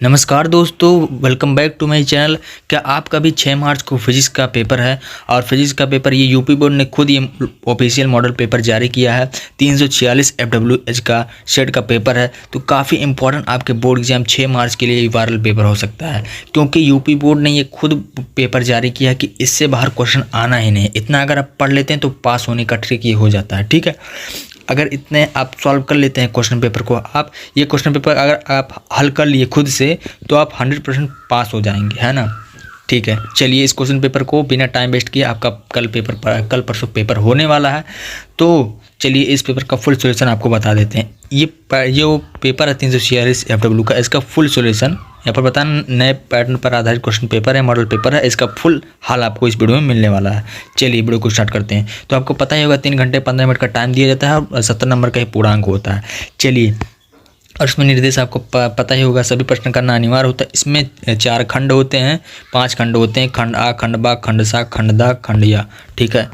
नमस्कार दोस्तों, welcome back to my channel. क्या आपका भी 6 मार्च को फिजिक्स का पेपर है? और फिजिक्स का पेपर ये यूपी बोर्ड ने खुद ये ऑफिशियल मॉडल पेपर जारी किया है। 346 FWH का सेट का पेपर है, तो काफ़ी इंपॉर्टेंट आपके बोर्ड एग्जाम 6 मार्च के लिए वायरल पेपर हो सकता है, क्योंकि यूपी बोर्ड ने ये खुद पेपर जारी किया कि इससे बाहर क्वेश्चन आना ही नहीं। इतना अगर आप पढ़ लेते हैं तो पास होने का ट्रिक ये हो जाता है। ठीक है, अगर इतने आप सॉल्व कर लेते हैं क्वेश्चन पेपर को, आप ये क्वेश्चन पेपर अगर आप हल कर लिए खुद से तो आप 100% पास हो जाएंगे, है ना। ठीक है, चलिए इस क्वेश्चन पेपर को बिना टाइम वेस्ट किए, आपका कल परसों पेपर होने वाला है, तो चलिए इस पेपर का फुल सॉल्यूशन आपको बता देते हैं। ये जो पेपर है 346 FW का, इसका फुल सॉल्यूशन यहाँ पर बताना, नए पैटर्न पर आधारित क्वेश्चन पेपर है, मॉडल पेपर है। इसका फुल हाल आपको इस वीडियो में मिलने वाला है। चलिए वीडियो को स्टार्ट करते हैं। तो आपको पता ही होगा 3 घंटे 15 मिनट का टाइम दिया जाता है और 70 नंबर का ही पूर्णांक होता है। चलिए, और इसमें निर्देश आपको पता ही होगा, सभी प्रश्न करना अनिवार्य होता है। इसमें 4 खंड होते हैं, 5 खंड होते हैं, खंड आ, खंड बा, खंड सा, खंड दा, खंड या। ठीक है,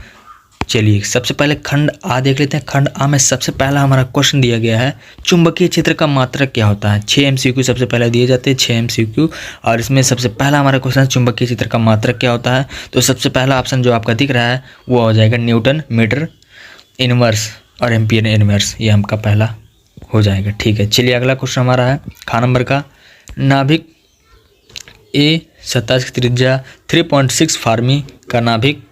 चलिए सबसे पहले खंड आ देख लेते हैं। खंड आ में सबसे पहला हमारा क्वेश्चन दिया गया है, चुंबकीय क्षेत्र का मात्रक क्या होता है। 6 MCQ सबसे पहले दिए जाते हैं, 6 MCQ, और इसमें सबसे पहला हमारा क्वेश्चन है चुंबकीय क्षेत्र का मात्रक क्या होता है। तो सबसे पहला ऑप्शन जो आपका दिख रहा है वो हो जाएगा न्यूटन मीटर इनवर्स और एम्पियर इनवर्स, ये हमका पहला हो जाएगा। ठीक है, चलिए अगला क्वेश्चन हमारा है ख नंबर का, नाभिक ए 27 की त्रिज्या 3.6 फार्मी का नाभिक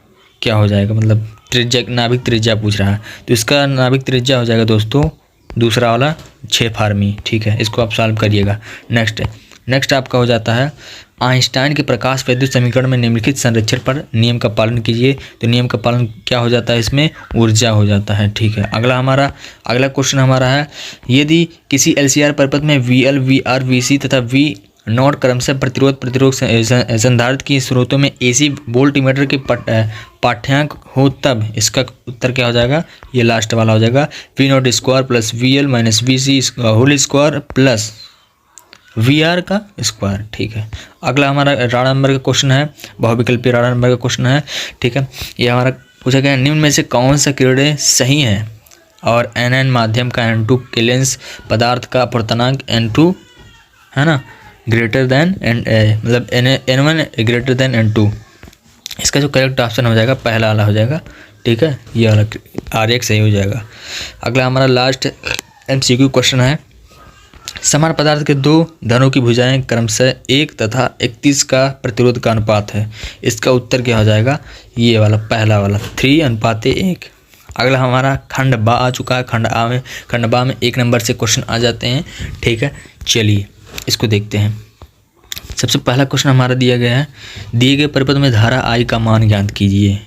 क्या हो जाएगा, मतलब त्रिज्या, नाभिक त्रिज्या पूछ रहा है, तो इसका नाभिक त्रिज्या हो जाएगा दोस्तों दूसरा वाला 6 फार्मी। ठीक है, इसको आप सॉल्व करिएगा। नेक्स्ट आपका हो जाता है, आइंस्टाइन के प्रकाश विद्युत समीकरण में निम्नलिखित संरक्षण पर नियम का पालन कीजिए। तो नियम का पालन क्या हो जाता है, इसमें ऊर्जा हो जाता है। ठीक है, अगला क्वेश्चन हमारा है, यदि किसी LCR परिपथ में VL, VR, VC तथा V नॉट क्रमशः प्रतिरोध संधारित्र की स्रोतों में AC वोल्टमीटर के पाठ्यांक हो, तब इसका उत्तर क्या हो जाएगा, ये लास्ट वाला हो जाएगा, V0 square plus VL minus VC whole square plus VR का स्क्वायर। ठीक है, अगला हमारा राडा नंबर का क्वेश्चन है, बहुविकल्पीय राडा नंबर का क्वेश्चन है। ठीक है, ये हमारा पूछा गया, निम्न में से कौन सा किरणें सही है और NN माध्यम का N2 के लेंस पदार्थ का अपवर्तनांक N2 है ना ग्रेटर देन मतलब N1 ग्रेटर देन N2। इसका जो करेक्ट ऑप्शन हो जाएगा पहला वाला हो जाएगा। ठीक है, ये वाला R1 सही हो जाएगा। अगला हमारा लास्ट MCQ क्वेश्चन है, समान पदार्थ के 2 धनुओं की भुजाएं क्रमशः 1 तथा 31 का प्रतिरोध का अनुपात है। इसका उत्तर क्या हो जाएगा, ये वाला पहला वाला 3:1। अगला हमारा खंड बा आ चुका है। खंड बा में 1 नंबर से क्वेश्चन आ जाते हैं। ठीक है, चलिए इसको देखते हैं। सबसे पहला क्वेश्चन हमारा दिया गया है, दिए गए परिपथ में धारा I का मान ज्ञात कीजिए।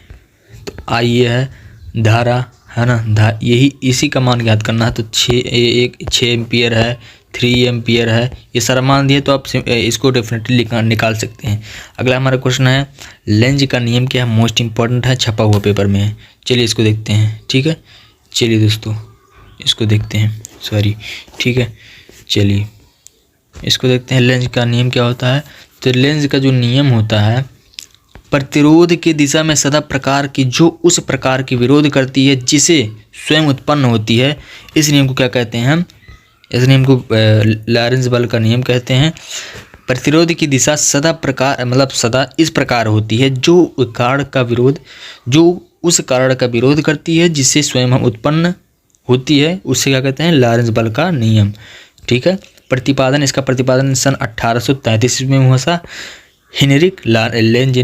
तो I ये है धारा, है ना, यही इसी का मान ज्ञात करना है। तो 6 एम्पियर है, 3 एम्पियर है, ये सारा मान दिए तो आप इसको डेफिनेटली निकाल सकते हैं। अगला हमारा क्वेश्चन है, लेंज का नियम क्या है, मोस्ट इंपॉर्टेंट है, छपा हुआ पेपर में है। चलिए इसको देखते हैं। ठीक है, चलिए दोस्तों इसको देखते हैं, ठीक है, चलिए इसको देखते हैं। लेंज का नियम क्या होता है, तो लेंज का जो नियम होता है, प्रतिरोध की दिशा में सदा प्रकार की जो उस प्रकार की विरोध करती है जिसे स्वयं उत्पन्न होती है, इस नियम को क्या कहते हैं हम, इस नियम को लॉरेंज बल का नियम कहते हैं। प्रतिरोध की दिशा सदा प्रकार मतलब सदा इस प्रकार होती है जो उस कारण का विरोध करती है जिससे स्वयं हम उत्पन्न होती है, उससे क्या कहते हैं, लॉरेंज बल का नियम। ठीक है, इसका प्रतिपादन सन 1833 में हुआ था, हेनरिक लेंज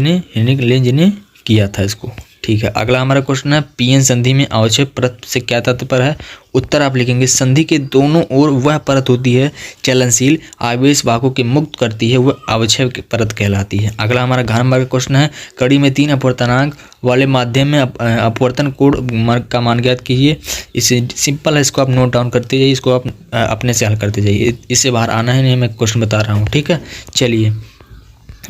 ने किया था इसको। ठीक है, अगला हमारा क्वेश्चन है, PN संधि में अवक्षय परत से क्या तात्पर्य है। उत्तर आप लिखेंगे, संधि के दोनों ओर वह परत होती है चलनशील आवेश भागों के मुक्त करती है, वह अवक्षय परत कहलाती है। अगला हमारा घ नंबर का क्वेश्चन है, कड़ी में 3 अपवर्तनांक वाले माध्यम में अपवर्तन कोण का मान ज्ञात कीजिए। इसे सिंपल है, इसको आप नोट डाउन करते जाइए, इसको आप अपने से हल करते जाइए, इससे बाहर आना है नहीं, मैं क्वेश्चन बता रहा हूँ। ठीक है, चलिए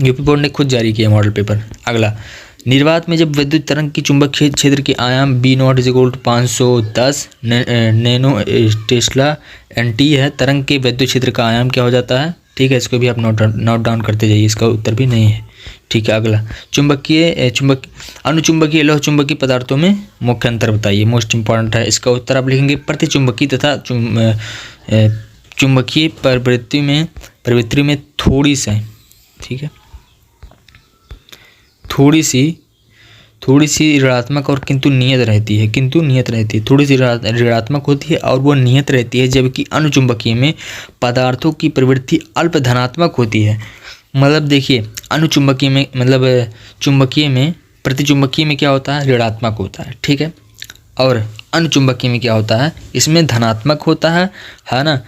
यूपी बोर्ड ने खुद जारी किया मॉडल पेपर। अगला, निर्वात में जब विद्युत तरंग की चुंबकीय क्षेत्र के आयाम B0 = 510 नैनो टेस्ला NT है, तरंग के विद्युत क्षेत्र का आयाम क्या हो जाता है। ठीक है, इसको भी आप नोट डाउन करते जाइए, इसका उत्तर भी नहीं है। ठीक है, अगला अनुचुंबकीय लौह चुंबकीय पदार्थों में मुख्य अंतर बताइए, मोस्ट इंपॉर्टेंट है। इसका उत्तर आप लिखेंगे, प्रतिचुंबकीय तथा चुंबकीय प्रवृत्ति में प्रवृत्ति में थोड़ी सी, ठीक है, थोड़ी सी ऋणात्मक और किंतु नियत रहती है, थोड़ी सी ऋणात्मक होती है और वो नियत रहती है, जबकि अनुचुंबकीय में पदार्थों की प्रवृत्ति अल्प धनात्मक होती है। मतलब देखिए, अनुचुंबकीय में मतलब चुंबकीय में, प्रतिचुंबकीय में क्या होता है, ऋणात्मक होता है, ठीक है, और अनुचुंबकीय में क्या होता है, इसमें धनात्मक होता है ना,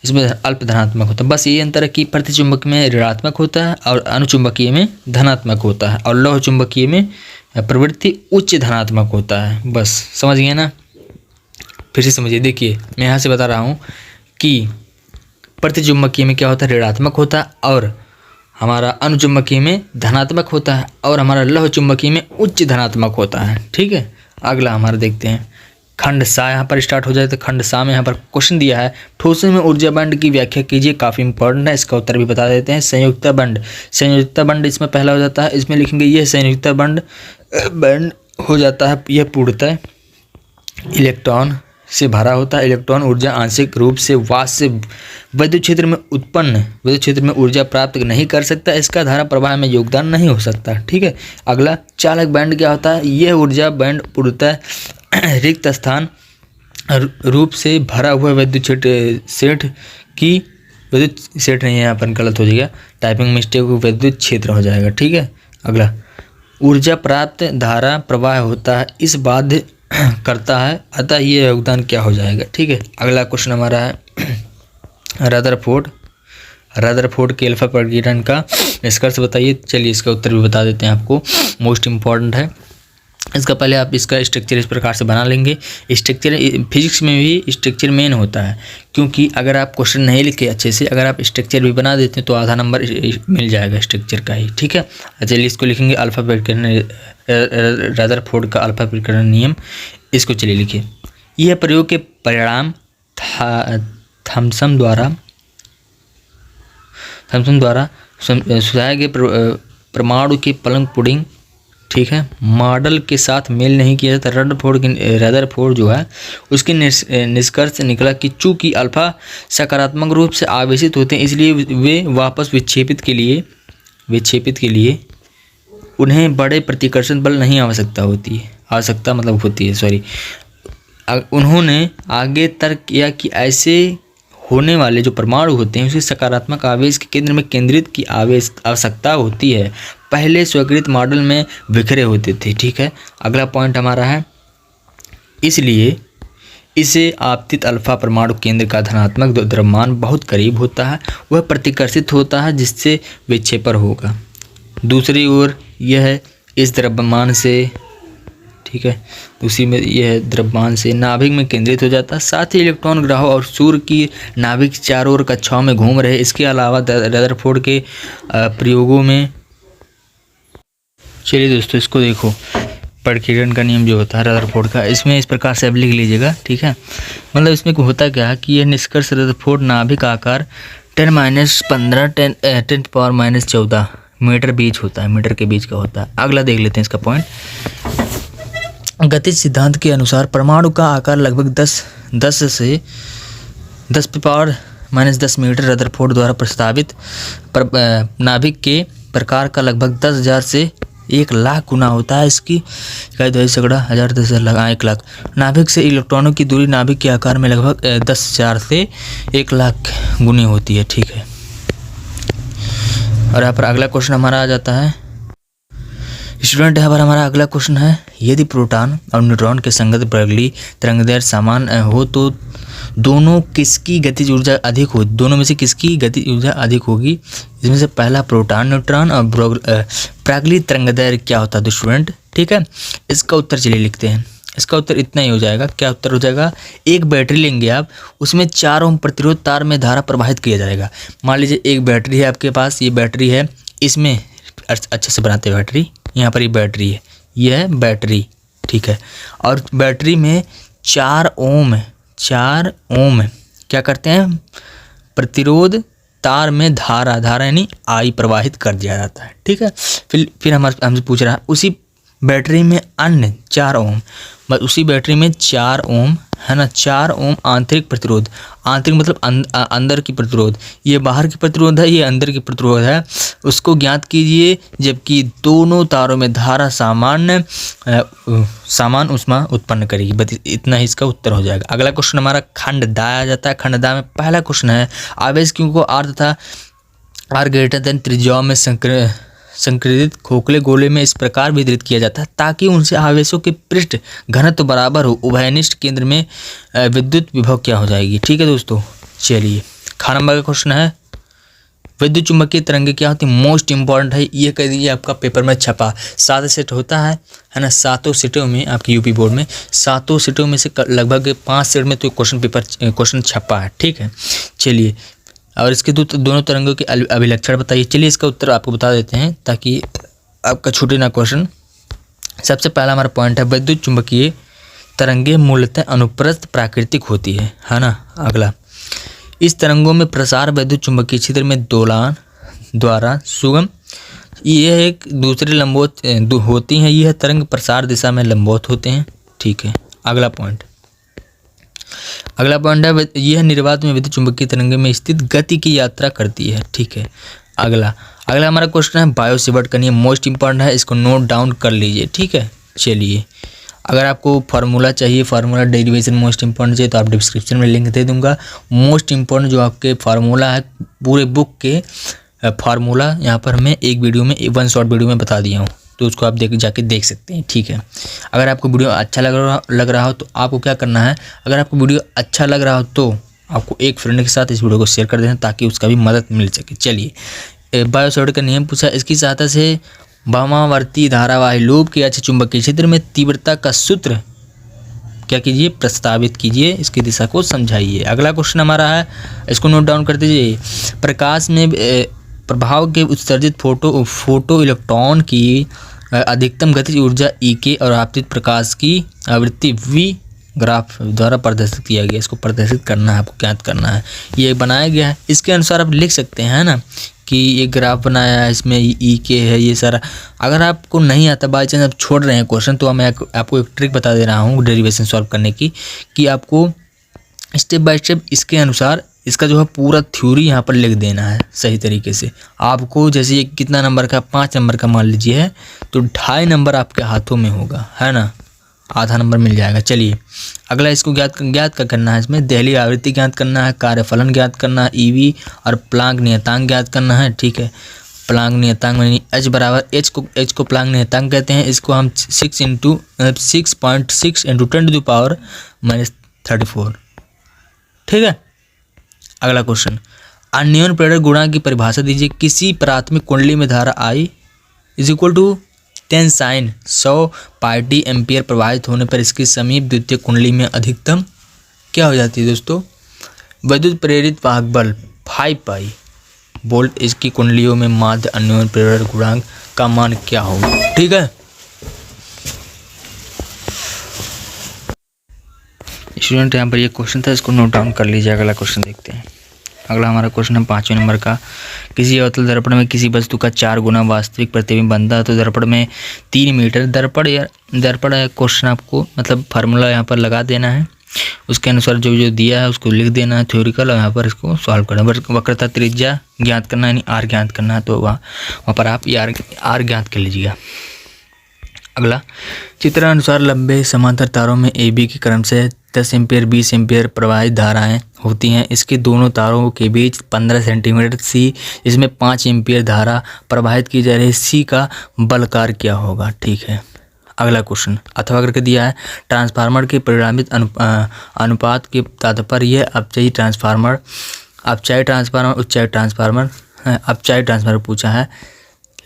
इसमें अल्प धनात्मक होता है। बस ये अंतर है कि प्रतिचुंबकीय में ऋणात्मक होता है और अनुचुंबकीय में धनात्मक होता है, और लौह चुंबकीय में प्रवृत्ति उच्च धनात्मक होता है। बस समझ गए ना। फिर से समझिए, देखिए मैं यहाँ से बता रहा हूँ कि प्रतिचुंबकीय में क्या होता है, ऋणात्मक होता है, और हमारा अनुचुंबकीय में धनात्मक होता है, और हमारा लौह चुंबकीय में उच्च धनात्मक होता है, ठीक है। अगला हमारा देखते हैं खंड सा, यहाँ पर स्टार्ट हो जाए तो खंड सा में यहाँ पर क्वेश्चन दिया है, ठोसों में ऊर्जा बंड की व्याख्या कीजिए। काफ़ी इंपॉर्टेंट है, इसका उत्तर भी बता देते हैं। संयुक्ता बंड इसमें पहला हो जाता है, इसमें लिखेंगे यह संयुक्ता बंड हो जाता है, यह पूर्णतः इलेक्ट्रॉन से भरा होता है। इलेक्ट्रॉन ऊर्जा आंशिक रूप से वाष्प विद्युत क्षेत्र में ऊर्जा प्राप्त नहीं कर सकता, इसका धारा प्रवाह में योगदान नहीं हो सकता, ठीक है। अगला चालक बैंड क्या होता है, यह ऊर्जा बैंड पूर्णतः रिक्त स्थान रूप से भरा हुआ विद्युत सेठ नहीं है, यहाँ पर गलत हो जाएगा, टाइपिंग मिस्टेक, विद्युत क्षेत्र हो जाएगा, ठीक है। अगला ऊर्जा प्राप्त धारा प्रवाह होता है, इस बाध्य करता है, अतः ये योगदान क्या हो जाएगा, ठीक है। अगला क्वेश्चन हमारा है रदरफोर्ड के अल्फा प्रकीर्णन का निष्कर्ष बताइए। चलिए इसका उत्तर भी बता देते हैं आपको, मोस्ट इम्पॉर्टेंट है इसका। पहले आप इसका स्ट्रक्चर इस प्रकार से बना लेंगे। स्ट्रक्चर फिजिक्स में भी स्ट्रक्चर मेन होता है, क्योंकि अगर आप क्वेश्चन नहीं लिखे अच्छे से, अगर आप स्ट्रक्चर भी बना देते हैं तो आधा नंबर मिल जाएगा स्ट्रक्चर का ही, ठीक है। चलिए इसको लिखेंगे अल्फा प्रकीर्णन, रदरफोर्ड का अल्फा प्रकीर्णन नियम, इसको चलिए लिखिए। यह प्रयोग के परिणाम थॉमसन द्वारा सुझाए गए परमाणु के पलंग पुडिंग, ठीक है, मॉडल के साथ मेल नहीं किया जाता। रदरफोर्ड जो है उसके निष्कर्ष निकला कि चूंकि अल्फा सकारात्मक रूप से आवेशित होते हैं, इसलिए वे वापस विक्षेपित के लिए उन्हें बड़े प्रतिकर्षण बल नहीं आवश्यकता होती है। उन्होंने आगे तर्क किया कि ऐसे होने वाले जो परमाणु होते हैं उसे सकारात्मक आवेश के केंद्र में केंद्रित की आवश्यकता होती है, पहले स्वीकृत मॉडल में बिखरे होते थे, ठीक है। अगला पॉइंट हमारा है, इसलिए इसे आपतित अल्फा परमाणु केंद्र का धनात्मक द्रव्यमान बहुत करीब होता है, वह प्रतिकर्षित होता है जिससे विक्षेपण होगा। दूसरी ओर यह इस द्रव्यमान से, ठीक है, उसी में यह द्रव्यमान से नाभिक में केंद्रित हो जाता है। साथ ही इलेक्ट्रॉन ग्रह और सूर्य की नाभिक चारों ओर कक्षाओं में घूम रहे। इसके अलावा रदरफोर्ड के प्रयोगों में, चलिए दोस्तों इसको देखो, प्रकीर्णन का नियम जो होता है रदरफोर्ड का, इसमें इस प्रकार से अब लिख लीजिएगा, ठीक है। मतलब इसमें होता क्या है कि यह निष्कर्ष रदरफोर्ड नाभिक आकार 10⁻14 मीटर बीच होता है, मीटर के बीच का होता है। अगला देख लेते हैं इसका पॉइंट। गतिज सिद्धांत के अनुसार परमाणु का आकार लगभग 10 से 10⁻⁻10 मीटर रदरफोर्ड द्वारा प्रस्तावित नाभिक के प्रकार का लगभग 10,000 से 1,00,000 गुना होता है। इसकी 1,000 10,000 लगा 1,00,000। नाभिक से इलेक्ट्रॉनों की दूरी नाभिक के आकार में लगभग 10,000 से 1,00,000 गुनी होती है, ठीक है। और यहाँ पर अगला क्वेश्चन हमारा आ जाता है स्टूडेंट, यहाँ पर हमारा अगला क्वेश्चन है, यदि प्रोटॉन और न्यूट्रॉन के संगत बर्गली तरंगदैर्घ्य समान हो तो दोनों में से किसकी गतिज ऊर्जा अधिक होगी? इसमें से पहला प्रोटॉन न्यूट्रॉन और प्रागली तरंगदैर्घ्य क्या होता है स्टूडेंट, ठीक है। इसका उत्तर चलिए लिखते हैं। इसका उत्तर इतना ही हो जाएगा। क्या उत्तर हो जाएगा? एक बैटरी लेंगे आप, उसमें 4 ओम प्रतिरोध तार में धारा प्रवाहित किया जाएगा। मान लीजिए एक बैटरी है आपके पास, ये बैटरी है, इसमें अच्छे से बनाते हैं बैटरी, यहाँ पर ये बैटरी है, यह है बैटरी, ठीक है। और बैटरी में 4 ओम क्या करते हैं, प्रतिरोध तार में धारा यानी आई प्रवाहित कर दिया जाता है, ठीक है। फिर हमसे पूछ रहा है उसी बैटरी में अन्य 4 ओम बस उसी बैटरी में 4 ओम है ना, 4 ओम आंतरिक प्रतिरोध, आंतरिक मतलब अंदर की प्रतिरोध, ये बाहर की प्रतिरोध है, ये अंदर की प्रतिरोध है, उसको ज्ञात कीजिए जबकि दोनों तारों में धारा समान ऊष्मा उत्पन्न करेगी। बस इतना ही इसका उत्तर हो जाएगा। अगला क्वेश्चन हमारा खंडदाय आ जाता है। खंडदाय में पहला क्वेश्चन है आवेश क्यू को आर तथा आर ग्रेटर देन त्रिज्याओं में संक्रित खोखले गोले में इस प्रकार वितरित किया जाता है ताकि उनसे आवेशों के पृष्ठ घनत्व बराबर हो। उभयनिष्ठ केंद्र में विद्युत विभव क्या हो जाएगी। ठीक है दोस्तों, चलिए ख नंबर का क्वेश्चन है विद्युत चुंबकीय तरंगे क्या होती है। मोस्ट इंपॉर्टेंट है, ये कह दीजिए आपका पेपर में छपा 7 सेट होता है ना, 7 सेटों में आपकी यूपी बोर्ड में 7 सेटों में से लगभग 5 सेट में तो क्वेश्चन छपा है। ठीक है, चलिए और इसके दोनों तरंगों के अभिलक्षण बताइए। चलिए इसका उत्तर आपको बता देते हैं ताकि आपका छूटे ना क्वेश्चन। सबसे पहला हमारा पॉइंट है विद्युत चुंबकीय तरंगे मूलतः अनुप्रस्थ प्राकृतिक होती है ना। अगला, इस तरंगों में प्रसार विद्युत चुंबकीय क्षेत्र में दोलन द्वारा सुगम, यह एक दूसरे लंबवत होती हैं। यह तरंग प्रसार दिशा में लंबवत होते हैं। ठीक है, अगला पॉइंट है यह निर्वात में विद्युत चुंबकीय तरंगे में स्थित गति की यात्रा करती है। ठीक है, अगला हमारा क्वेश्चन है बायो सेवर्ट का नियम, मोस्ट इंपॉर्टेंट है, इसको नोट डाउन कर लीजिए। ठीक है, चलिए अगर आपको फार्मूला चाहिए, फार्मूला डेरिवेशन मोस्ट इंपॉर्टेंट चाहिए तो आप डिस्क्रिप्शन में लिंक दे दूंगा। मोस्ट इंपॉर्टेंट जो आपके फार्मूला है पूरे बुक के फार्मूला यहाँ पर मैं एक वीडियो में 1 शॉर्ट वीडियो में बता दिया हूँ, तो उसको आप जाके देख सकते हैं। ठीक है, अगर आपको वीडियो अच्छा लग रहा हो तो आपको क्या करना है, अगर आपको वीडियो अच्छा लग रहा हो तो आपको एक फ्रेंड के साथ इस वीडियो को शेयर कर देना ताकि उसका भी मदद मिल सके। चलिए बायो सेवर्ट का नियम पूछा, इसकी सहायता से वामावर्ती धारावाही लूप के अच्छे चुंबकीय क्षेत्र में तीव्रता का सूत्र क्या कीजिए, प्रस्तावित कीजिए, इसकी दिशा को समझाइए। अगला क्वेश्चन हमारा है, इसको नोट डाउन कर दीजिए। प्रकाश में प्रभाव के उत्सर्जित फोटो इलेक्ट्रॉन की अधिकतम गतिज ऊर्जा E और आपतित प्रकाश की आवृत्ति V ग्राफ द्वारा प्रदर्शित किया गया। इसको प्रदर्शित करना है, आपको ज्ञात करना है। ये बनाया गया है, इसके अनुसार आप लिख सकते हैं ना कि ये ग्राफ बनाया है, इसमें E है ये सारा। अगर आपको नहीं आता, बाई चांस आप छोड़ रहे हैं क्वेश्चन, तो मैं आपको एक ट्रिक बता दे रहा हूँ डेरिवेशन सॉल्व करने की, कि आपको स्टेप बाय स्टेप इसके अनुसार इसका जो है पूरा थ्योरी यहाँ पर लिख देना है सही तरीके से। आपको जैसे ये कितना नंबर का, 5 नंबर का मान लीजिए है, तो 2.5 नंबर आपके हाथों में होगा, है ना, आधा नंबर मिल जाएगा। चलिए अगला, इसको ज्ञात का करना है, इसमें दहलीय आवृत्ति ज्ञात करना है, कार्यफलन ज्ञात करना है, EV और प्लांक नियतांक ज्ञात करना है। ठीक है, प्लांक नियतांक यानी H बराबर H को प्लांक नियतांक कहते हैं। इसको हम 6.6 × 10⁻⁻34। ठीक है, अगला क्वेश्चन, अन्योन्य प्रेरक गुणांक की परिभाषा दीजिए। किसी प्राथमिक कुंडली में धारा I = 10 sin 100 πt एम्पियर प्रवाहित होने पर इसकी समीप द्वितीय कुंडली में अधिकतम क्या हो जाती है दोस्तों, विद्युत प्रेरित वाहक बल 5 पाई वोल्ट। इसकी कुंडलियों में माध्य अन्योन्य प्रेरक गुणांक का मान क्या होगा। ठीक है स्टूडेंट, यहाँ पर ये क्वेश्चन था, इसको नोट डाउन कर लीजिए। अगला क्वेश्चन देखते हैं। अगला हमारा क्वेश्चन है 5वें नंबर का, किसी अवतल दर्पण में किसी वस्तु का 4 गुना वास्तविक प्रतिबिंब बनता है तो दर्पण में 3 मीटर दर्पण क्वेश्चन आपको मतलब फार्मूला यहाँ पर लगा देना है, उसके अनुसार जो दिया है उसको लिख देना है थ्योरिकल, और यहाँ पर इसको सॉल्व करना है। वक्रता त्रिज्या ज्ञात करना है, यानी R ज्ञात करना है, तो वहाँ पर आप R ज्ञात कर लीजिएगा। अगला, चित्रानुसार लंबे समांतर तारों में AB के क्रम से 10 एम्पियर 20 एम्पियर प्रवाहित धाराएं होती हैं। इसके दोनों तारों के बीच 15 सेंटीमीटर C, इसमें 5 एम्पियर धारा प्रवाहित की जा रही है। C का बल कार्य क्या होगा। ठीक है, अगला क्वेश्चन अथवा करके दिया है, ट्रांसफार्मर के परिणामित अनुपात के तात्पर्य अपचयी ट्रांसफार्मर, अपचयी ट्रांसफार्मर, उच्चाई ट्रांसफार्मर। अपचयी ट्रांसफार्मर पूछा है,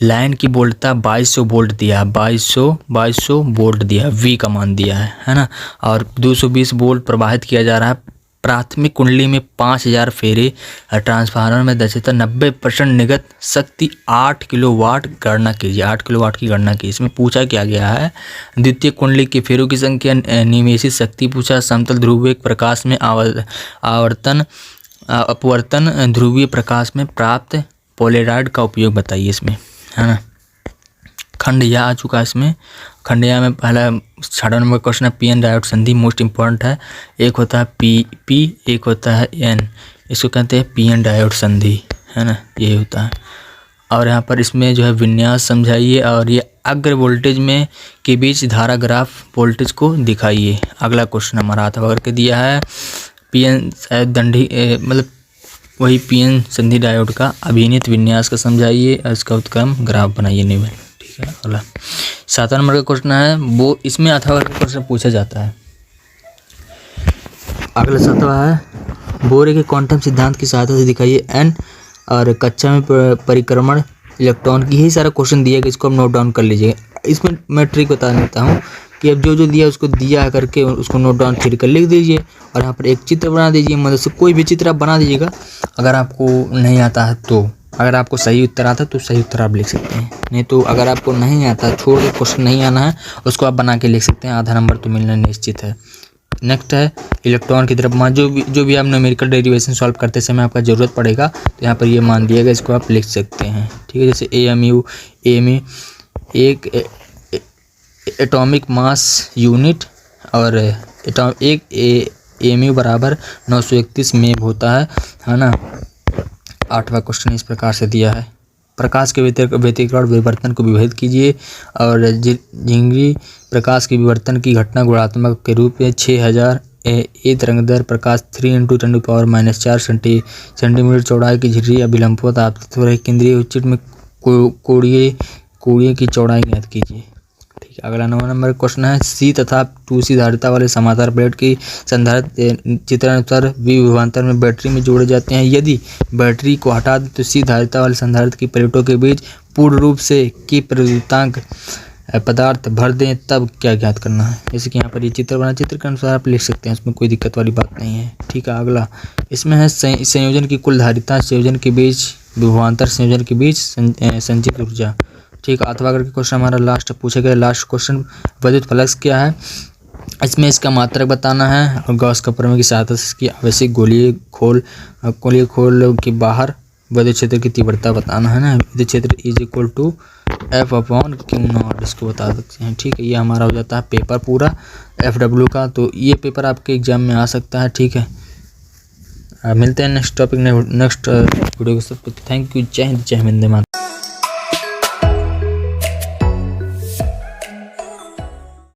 लाइन की वोल्टता 2200 वोल्ट दिया है, 2200 वोल्ट दिया है, V का मान दिया है ना, और 220 वोल्ट प्रवाहित किया जा रहा है। प्राथमिक कुंडली में 5000 फेरे, ट्रांसफार्मर में दक्षता 90% निगत शक्ति 8 किलोवाट गणना कीजिए। 8 किलोवाट की गणना की। इसमें पूछा क्या गया है, द्वितीय कुंडली के फेरों की संख्या, निवेशित शक्ति पूछा, समतल ध्रुवीय प्रकाश में अपवर्तन ध्रुवीय प्रकाश में प्राप्त पोलेराइड का उपयोग बताइए इसमें, है ना। खंड या आ चुका है इसमें। खंड या में पहला 6 नंबर क्वेश्चन है पी एन डायोड संधि, मोस्ट इंपॉर्टेंट है। एक होता है पी, एक होता है एन, इसको कहते हैं पी एन डायोड संधि, है ना, यही होता है। और यहाँ पर इसमें जो है विन्यास समझाइए और ये अग्र वोल्टेज में के बीच धारा ग्राफ वोल्टेज को दिखाइए। अगला क्वेश्चन हमारा हाथ पकड़ के दिया है पी एन दंडी मतलब वही पी एन संधि डायोड का अभिनीत विन्यास का समझाइए और इसका उत्क्रम ग्राफ बनाइए निबल। ठीक है। अगला 7 नंबर का क्वेश्चन है वो इसमें अथवा का क्वेश्चन पूछा जाता है। अगला 7वां है बोरे के क्वांटम सिद्धांत की सहायता से दिखाइए एन और कक्षा में परिक्रमण इलेक्ट्रॉन की, यही सारा क्वेश्चन दिया है कि इसको हम नोट डाउन कर लीजिएगा। इसमें मैं ट्रिक बता देता हूँ कि अब जो जो दिया उसको दिया करके उसको नोट डाउन फिर कर लिख दीजिए और यहाँ पर एक चित्र बना दीजिए। मतलब से कोई भी चित्र आप बना दीजिएगा अगर आपको नहीं आता है तो। अगर आपको सही उत्तर आता है तो सही उत्तर आप लिख सकते हैं, नहीं तो अगर आपको नहीं आता छोड़ के क्वेश्चन नहीं आना है उसको आप बना के लिख सकते हैं, आधा नंबर तो मिलना निश्चित है। नेक्स्ट है इलेक्ट्रॉन की तरफ मान, जो भी आप न्यूमेरिकल डेरिवेशन सॉल्व करते समय आपका ज़रूरत पड़ेगा तो यहाँ पर ये मान दिएगा, इसको आप लिख सकते हैं। ठीक है। जैसे AMU एक एटॉमिक मास यूनिट और एक AMU बराबर 931 मेव होता है ना। 8वां क्वेश्चन इस प्रकार से दिया है प्रकाश के व्यतिकरण विवर्तन को विभेद कीजिए और झिंगरी प्रकाश के विवर्तन की घटना गुणात्मक के रूप में 6000 ए तरंगदर प्रकाश 3 × 10⁻⁴ सेंटीमीटर चौड़ाई की झिर्री या विलंबवत आपतित हो रही केंद्रीय उच्चिट में कोड़िए की चौड़ाई ज्ञात कीजिए। ठीक है। अगला 9 नंबर क्वेश्चन है C तथा 2C धारिता वाले समांतर प्लेट की संधारित्र चित्रानुसार विभवांतर में बैटरी में जोड़े जाते हैं। यदि बैटरी को हटा दें तो C धारिता वाले संधारित्र की प्लेटों के बीच पूर्ण रूप से की प्रद्युतांक पदार्थ भर दें तब क्या ज्ञात करना है। जैसे कि यहाँ पर ये चित्र बना, चित्र के अनुसार आप लिख सकते हैं, इसमें कोई दिक्कत वाली बात नहीं है। ठीक है। अगला इसमें है संयोजन की कुल धारिता, संयोजन के बीच विभवांतर, संयोजन के बीच संचित ऊर्जा। ठीक है। अथवा करके क्वेश्चन हमारा लास्ट पूछे गए लास्ट क्वेश्चन विद्युत फ्लक्स क्या है, इसमें इसका मात्रक बताना है और गॉस का प्रमेय की सहायता से इसकी आवश्यक गोलीय खोल के बाहर विद्युत क्षेत्र की तीव्रता बताना है ना। विद्युत क्षेत्र = F/Q0 इसको बता सकते हैं। ठीक है। ये हमारा हो जाता है पेपर पूरा FW का, तो ये पेपर आपके एग्जाम में आ सकता है। ठीक है। मिलते हैं नेक्स्ट टॉपिक नेक्स्ट वीडियो के साथ। Thank you. जय हिंद, जय वंदे मातरम।